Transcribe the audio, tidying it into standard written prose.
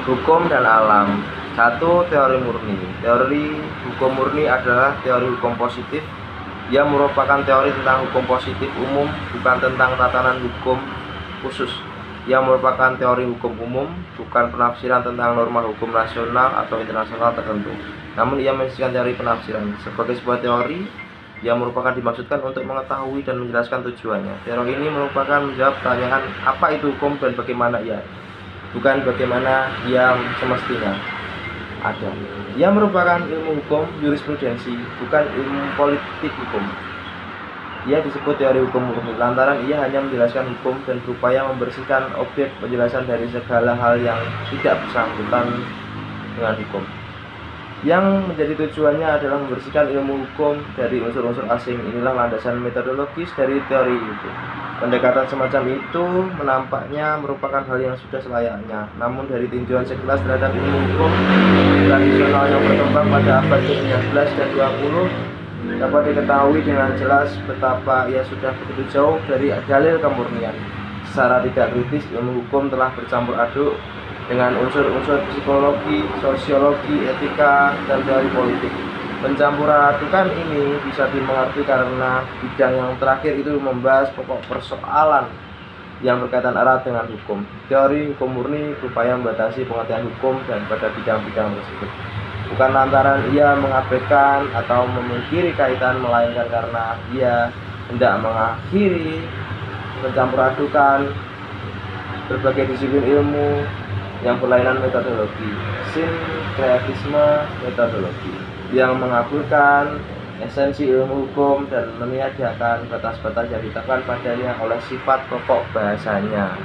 Hukum dan alam. Satu, teori murni. Teori hukum murni adalah teori hukum positif yang merupakan teori tentang hukum positif umum, bukan tentang tatanan hukum khusus. Yang merupakan teori hukum umum, bukan penafsiran tentang norma hukum nasional atau internasional tertentu. Namun ia menjelaskan teori penafsiran sebagai sebuah teori yang merupakan dimaksudkan untuk mengetahui dan menjelaskan tujuannya. Teori ini merupakan menjawab pertanyaan apa itu hukum dan bagaimana ia, bukan bagaimana yang semestinya ada. Ia merupakan ilmu hukum jurisprudensi, bukan ilmu politik hukum. Ia disebut teori hukum murni lantaran ia hanya menjelaskan hukum dan berupaya membersihkan objek penjelasan dari segala hal yang tidak bersangkutan dengan hukum. Yang menjadi tujuannya adalah membersihkan ilmu hukum dari unsur-unsur asing. Inilah landasan metodologis dari teori itu. Pendekatan semacam itu menampaknya merupakan hal yang sudah selayaknya. Namun dari tinjauan sekilas terhadap ilmu hukum tradisional yang berkembang pada abad ke-19 dan 20 dapat diketahui dengan jelas betapa ia sudah begitu jauh dari dalil kemurnian. Secara tidak kritis, ilmu hukum telah bercampur aduk dengan unsur-unsur psikologi, sosiologi, etika, dan teori politik. Pencampuran adukan ini bisa dimengerti karena bidang yang terakhir itu membahas pokok persoalan yang berkaitan erat dengan hukum. Teori hukum murni berupaya membatasi pengertian hukum dan pada bidang-bidang tersebut, bukan lantaran ia mengabaikan atau memungkiri kaitan, melainkan karena ia hendak mengakhiri pencampuran berbagai disiplin ilmu yang berlainan metodologi, sinkretisme metodologi, yang mengabulkan esensi ilmu hukum dan meniadakan batas-batas yang ditetapkan padanya oleh sifat pokok bahasanya.